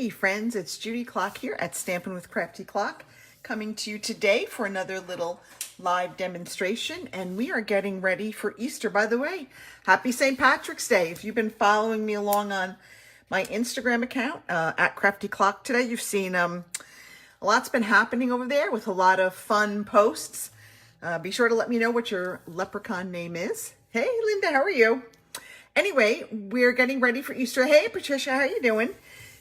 Hey friends, it's Judy Klock here at Stampin' with Crafty Klock, coming to you today for another little live demonstration, and we are getting ready for Easter. By the way, happy St. Patrick's Day. If you've been following me along on my Instagram account at Crafty Klock today, you've seen a lot's been happening over there with a lot of fun posts. Be sure to let me know what your leprechaun name is. Hey Linda, how are you? Anyway, we're getting ready for Easter. Hey Patricia, how you doing?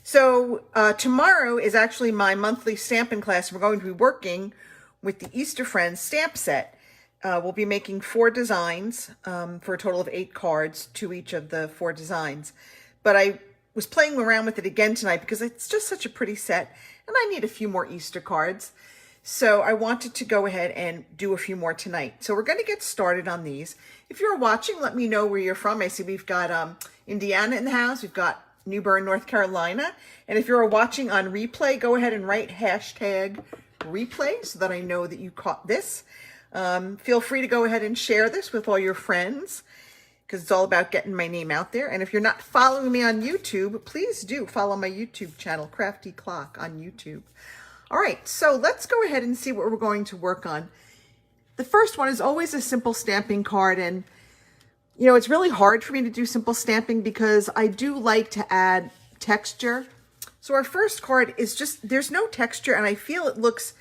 So tomorrow is actually my monthly Stampin' class. We're going to be working with the Easter Friends stamp set. We'll be making 4 designs for a total of 8 cards to each of the 4 designs. But I was playing around with it again tonight because it's just such a pretty set and I need a few more Easter cards. So I wanted to go ahead and do a few more tonight. So we're going to get started on these. If you're watching, let me know where you're from. I see we've got Indiana in the house. We've got New Bern, North Carolina. And if you're watching on replay, go ahead and write hashtag replay so that I know that you caught this. Feel free to go ahead and share this with all your friends because it's all about getting my name out there. And if you're not following me on YouTube, please do follow my YouTube channel, Crafty Klock on YouTube. All right, so let's go ahead and see what we're going to work on. The first one is always a simple stamping card, and you know, it's really hard for me to do simple stamping because I do like to add texture. So our first card is just, there's no texture and I feel it looks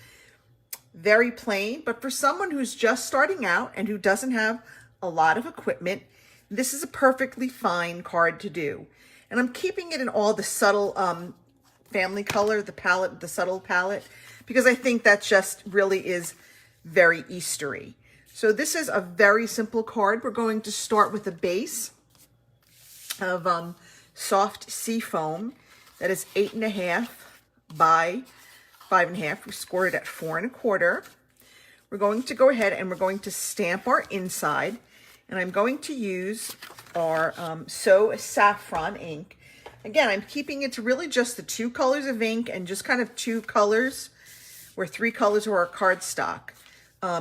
very plain, but for someone who's just starting out and who doesn't have a lot of equipment, this is a perfectly fine card to do. And I'm keeping it in all the subtle family color, the palette, the subtle palette, because I think that just really is very Eastery. So this is a very simple card. We're going to start with a base of soft sea foam that is 8.5 by 5.5. We scored it at 4 1/4. We're going to go ahead and we're going to stamp our inside, and I'm going to use our So Saffron ink. Again, I'm keeping it to really just the 2 colors of ink and just kind of 2 colors or 3 colors or our cardstock.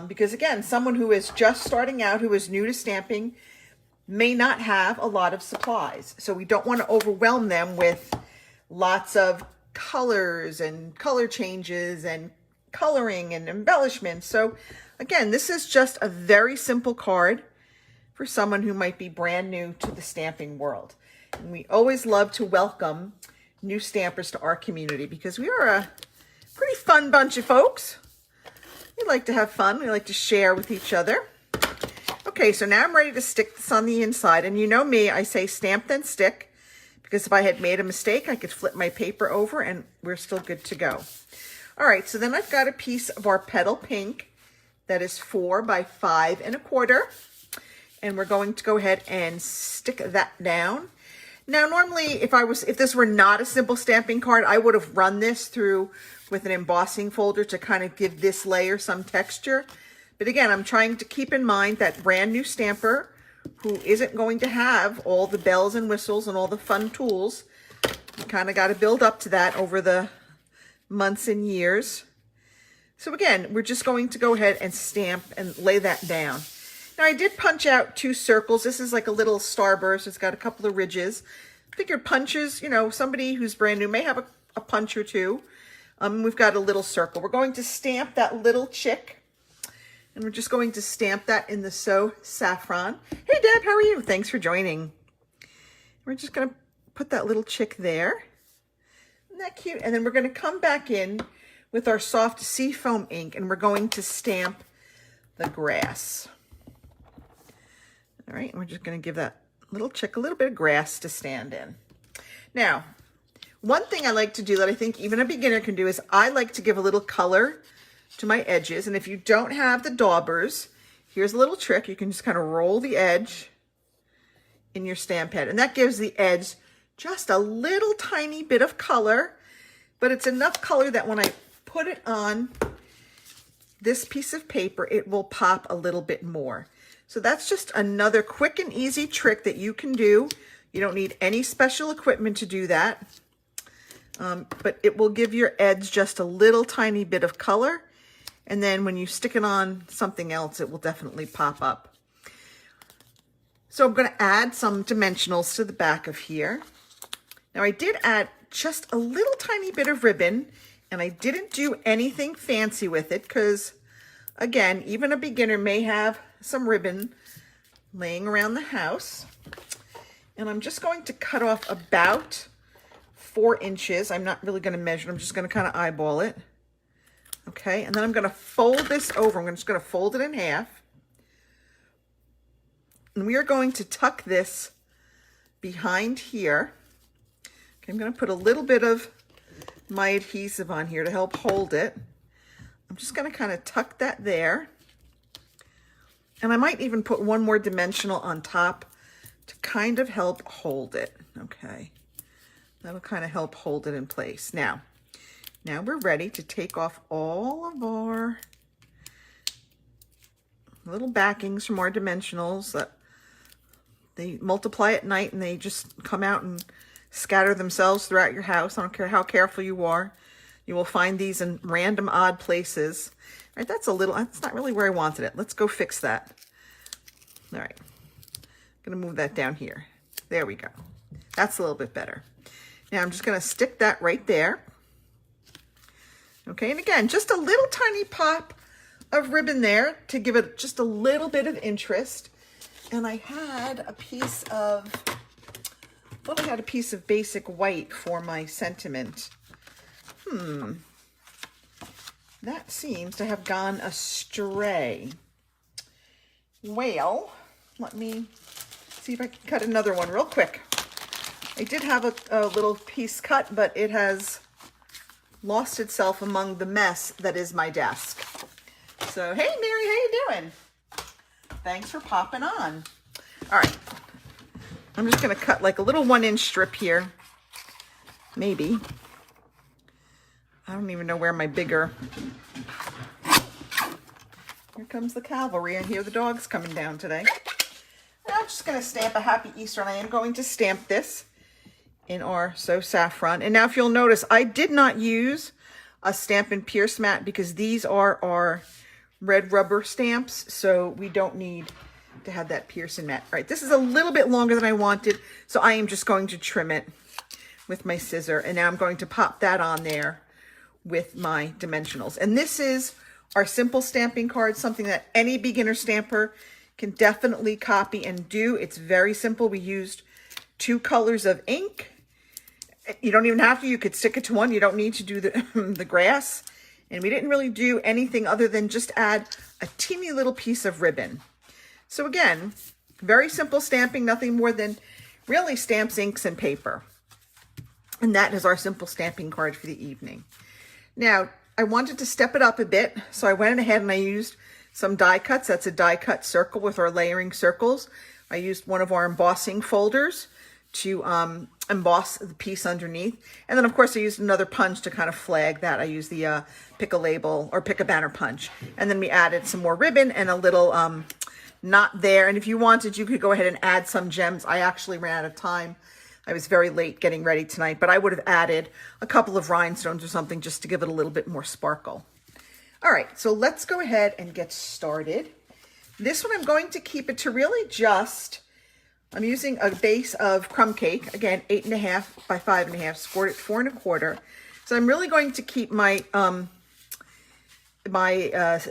Because again, someone who is just starting out, who is new to stamping, may not have a lot of supplies. So we don't want to overwhelm them with lots of colors and color changes and coloring and embellishments. So again, this is just a very simple card for someone who might be brand new to the stamping world. And we always love to welcome new stampers to our community because we are a pretty fun bunch of folks. We like to have fun. We like to share with each other. Okay, so now I'm ready to stick this on the inside. And you know me, I say stamp then stick, because if I had made a mistake, I could flip my paper over and we're still good to go. All right, so then I've got a piece of our petal pink that is 4 by 5 1/4. And we're going to go ahead and stick that down. Now, normally, if this were not a simple stamping card, I would have run this through with an embossing folder to kind of give this layer some texture. But again, I'm trying to keep in mind that brand new stamper who isn't going to have all the bells and whistles and all the fun tools. You kind of got to build up to that over the months and years. So again, we're just going to go ahead and stamp and lay that down. Now I did punch out 2 circles. This is like a little starburst. It's got a couple of ridges. Figured punches, you know, somebody who's brand new may have a punch or 2. We've got a little circle. We're going to stamp that little chick. And we're just going to stamp that in the So Saffron. Hey Deb, how are you? Thanks for joining. We're just going to put that little chick there. Isn't that cute? And then we're going to come back in with our soft sea foam ink and we're going to stamp the grass. All right, and we're just going to give that little chick a little bit of grass to stand in. Now, one thing I like to do that I think even a beginner can do is I like to give a little color to my edges. And if you don't have the daubers, here's a little trick. You can just kind of roll the edge in your stamp head. And that gives the edge just a little tiny bit of color. But it's enough color that when I put it on this piece of paper, it will pop a little bit more. So that's just another quick and easy trick that you can do. You don't need any special equipment to do that. But it will give your edge just a little tiny bit of color. And then when you stick it on something else, it will definitely pop up. So I'm going to add some dimensionals to the back of here. Now I did add just a little tiny bit of ribbon, and I didn't do anything fancy with it because, again, even a beginner may have some ribbon laying around the house. And I'm just going to cut off about 4 inches. I'm not really going to measure. I'm just going to kind of eyeball it. Okay, and then I'm going to fold this over. I'm just going to fold it in half. And we are going to tuck this behind here. Okay, I'm going to put a little bit of my adhesive on here to help hold it. I'm just going to kind of tuck that there. And I might even put one more dimensional on top to kind of help hold it. Okay, that'll kind of help hold it in place. Now we're ready to take off all of our little backings from our dimensionals that they multiply at night and they just come out and scatter themselves throughout your house. I don't care how careful you are. You will find these in random odd places. All right, that's not really where I wanted it. Let's go fix that. All right, I'm gonna move that down here. There we go. That's a little bit better. Now I'm just gonna stick that right there. Okay, and again, just a little tiny pop of ribbon there to give it just a little bit of interest. And I had a piece of, I had a piece of basic white for my sentiment. That seems to have gone astray. Well, let me see if I can cut another one real quick. I did have a little piece cut, but it has lost itself among the mess that is my desk. So, hey, Mary, how you doing? Thanks for popping on. All right. I'm just going to cut like a little 1-inch strip here. Maybe. I don't even know where my bigger... Here comes the cavalry. I hear the dogs coming down today. I'm just going to stamp a Happy Easter, and I am going to stamp this in our So Saffron. And now if you'll notice, I did not use a Stampin' Pierce mat because these are our red rubber stamps, so we don't need to have that piercing mat. All right, this is a little bit longer than I wanted, so I am just going to trim it with my scissor. And now I'm going to pop that on there with my dimensionals. And this is our simple stamping card, something that any beginner stamper can definitely copy and do. It's very simple. We used 2 colors of ink. You don't even have to. You could stick it to one. You don't need to do the grass. And we didn't really do anything other than just add a teeny little piece of ribbon. So again, very simple stamping, nothing more than really stamps, inks, and paper. And that is our simple stamping card for the evening. Now, I wanted to step it up a bit, so I went ahead and I used some die cuts. That's a die cut circle with our layering circles. I used one of our embossing folders to emboss the piece underneath. And then, of course, I used another punch to kind of flag that. I used the pick a label or pick a banner punch. And then we added some more ribbon and a little knot there. And if you wanted, you could go ahead and add some gems. I actually ran out of time. I was very late getting ready tonight, but I would have added a couple of rhinestones or something just to give it a little bit more sparkle. All right, so let's go ahead and get started. This one I'm going to keep it to really just, I'm using a base of crumb cake, again, 8.5 by 5.5, scored at 4 1/4. So I'm really going to keep my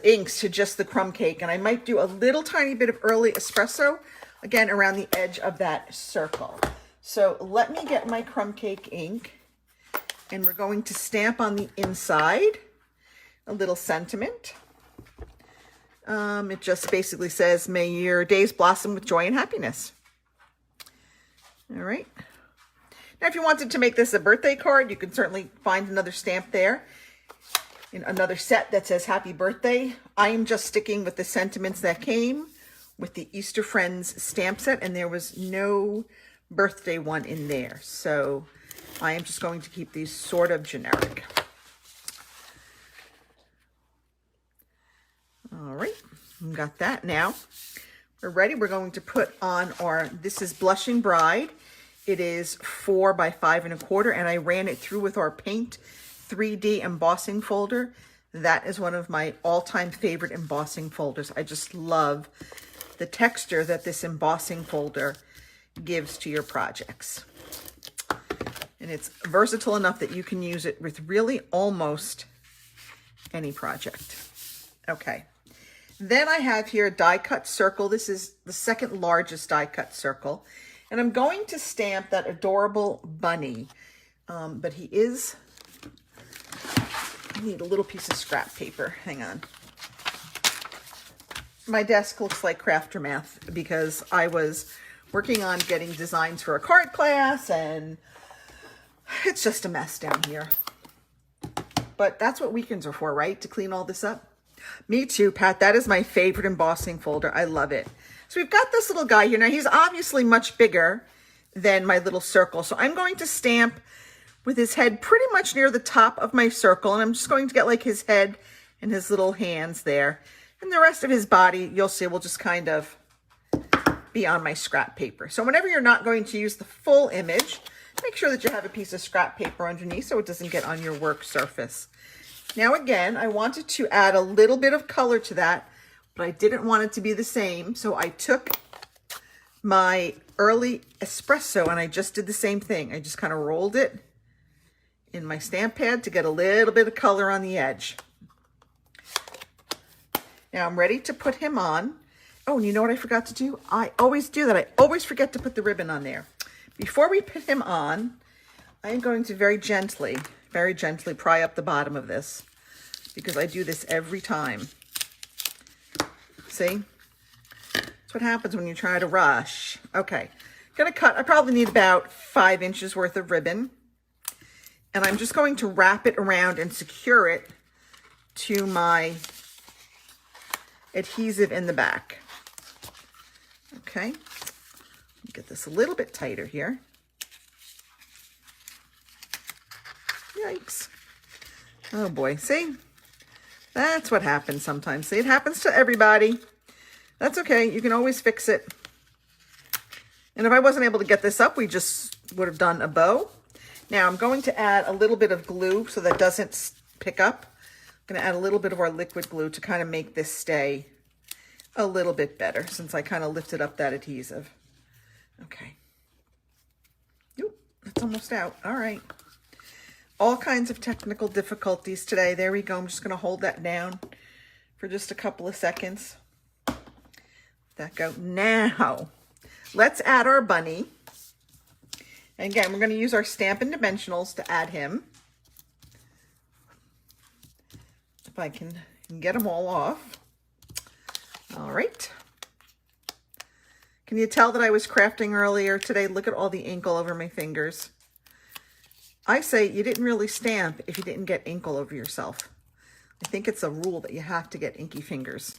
inks to just the crumb cake, and I might do a little tiny bit of early espresso, again, around the edge of that circle. So let me get my crumb cake ink, and we're going to stamp on the inside a little sentiment. It just basically says, may your days blossom with joy and happiness. All right. Now, if you wanted to make this a birthday card, you can certainly find another stamp there in another set that says happy birthday. I am just sticking with the sentiments that came with the Easter Friends stamp set, and there was no birthday one in there. So I am just going to keep these sort of generic. All right, we've got that. Now we're ready. We're going to put on our, this is Blushing Bride. It is 4 by 5 1/4, and I ran it through with our Paint 3D embossing folder. That is one of my all-time favorite embossing folders. I just love the texture that this embossing folder gives to your projects. And it's versatile enough that you can use it with really almost any project. Okay. Then I have here a die cut circle. This is the second largest die cut circle. And I'm going to stamp that adorable bunny. But he is, I need a little piece of scrap paper. Hang on. My desk looks like Crafter Math because I was working on getting designs for a card class and it's just a mess down here. But that's what weekends are for, right? To clean all this up. Me too, Pat. That is my favorite embossing folder. I love it. So we've got this little guy here. Now he's obviously much bigger than my little circle. So I'm going to stamp with his head pretty much near the top of my circle. And I'm just going to get like his head and his little hands there. And the rest of his body, you'll see, will just kind of be on my scrap paper. So whenever you're not going to use the full image, make sure that you have a piece of scrap paper underneath so it doesn't get on your work surface. Now again, I wanted to add a little bit of color to that, but I didn't want it to be the same. So I took my early espresso and I just did the same thing. I just kind of rolled it in my stamp pad to get a little bit of color on the edge. Now I'm ready to put him on. Oh, and you know what I forgot to do? I always do that. I always forget to put the ribbon on there. Before we put him on, I am going to very gently pry up the bottom of this because I do this every time. See? That's what happens when you try to rush. Okay, gonna cut. I probably need about 5 inches worth of ribbon. And I'm just going to wrap it around and secure it to my adhesive in the back. Okay, get this a little bit tighter here. Yikes. Oh boy, see? That's what happens sometimes. See, it happens to everybody. That's okay, you can always fix it. And if I wasn't able to get this up, we just would have done a bow. Now I'm going to add a little bit of glue so that doesn't pick up. I'm going to add a little bit of our liquid glue to kind of make this stay a little bit better since I kind of lifted up that adhesive. Okay. Oop, that's almost out. All right. All kinds of technical difficulties today. There we go. I'm just going to hold that down for just a couple of seconds. Let that go. Now, let's add our bunny. And again, we're going to use our Stampin' Dimensionals to add him. If I can get them all off. All right. Can you tell that I was crafting earlier today? Look at all the ink all over my fingers. I say you didn't really stamp if you didn't get ink all over yourself. I think it's a rule that you have to get inky fingers.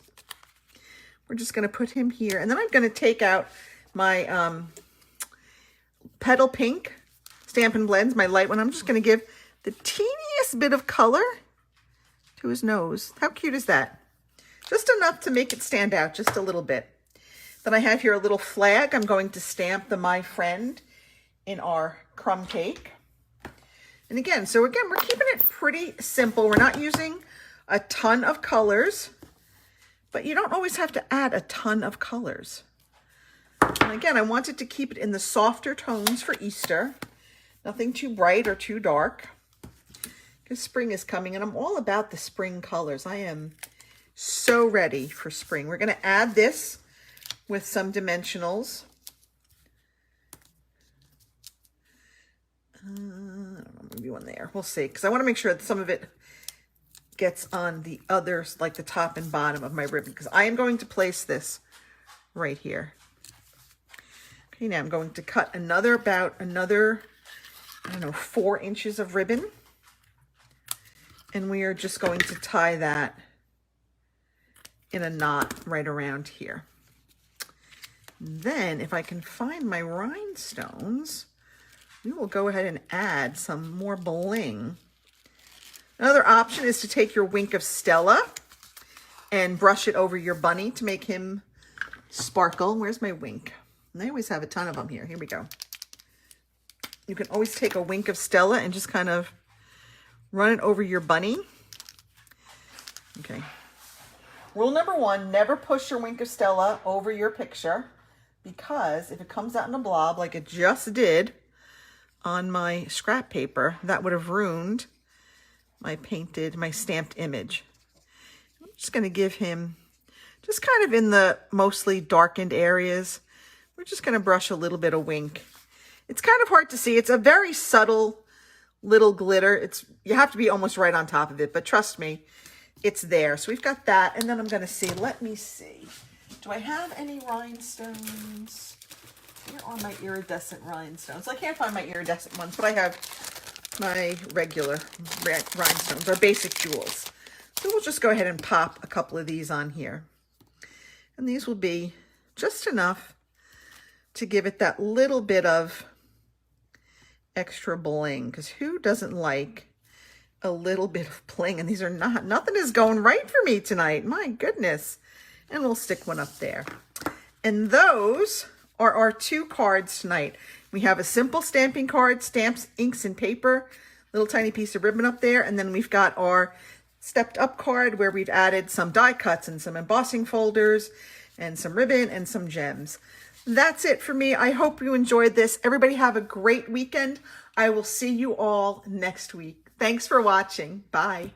We're just going to put him here. And then I'm going to take out my Petal Pink Stampin' Blends, my light one. I'm just going to give the teeniest bit of color to his nose. How cute is that? Just enough to make it stand out, just a little bit. Then I have here a little flag. I'm going to stamp the My Friend in our crumb cake. And again, so again, we're keeping it pretty simple. We're not using a ton of colors, but you don't always have to add a ton of colors. And again, I wanted to keep it in the softer tones for Easter. Nothing too bright or too dark. Because spring is coming and I'm all about the spring colors. I am so ready for spring. We're going to add this with some dimensionals. I don't know, maybe one there. We'll see. Because I want to make sure that some of it gets on the others, like the top and bottom of my ribbon. Because I am going to place this right here. Okay, now I'm going to cut another, I don't know, 4 inches of ribbon. And we are just going to tie that in a knot right around here. Then if I can find my rhinestones, we will go ahead and add some more bling. Another option is to take your Wink of Stella and brush it over your bunny to make him sparkle. Where's my wink? And I always have a ton of them here. Here we go. You can always take a Wink of Stella and just kind of run it over your bunny. Okay. Rule number 1, never push your Wink of Stella over your picture, because if it comes out in a blob like it just did, on my scrap paper, that would have ruined my stamped image. I'm just going to give him just kind of in the mostly darkened areas. We're just going to brush a little bit of wink. It's kind of hard to see. It's a very subtle little glitter. You have to be almost right on top of it, but trust me, it's there. So we've got that, and then I'm going to see. Let me see. Do I have any rhinestones? Where are my iridescent rhinestones? I can't find my iridescent ones, but I have my regular rhinestones, our basic jewels. So we'll just go ahead and pop a couple of these on here. And these will be just enough to give it that little bit of extra bling, because who doesn't like a little bit of bling? And these are nothing is going right for me tonight. My goodness. And we'll stick one up there. And those are our 2 cards tonight. We have a simple stamping card, stamps, inks, and paper, little tiny piece of ribbon up there. And then we've got our stepped up card where we've added some die cuts and some embossing folders and some ribbon and some gems. That's it for me. I hope you enjoyed this. Everybody have a great weekend. I will see you all next week. Thanks for watching. Bye.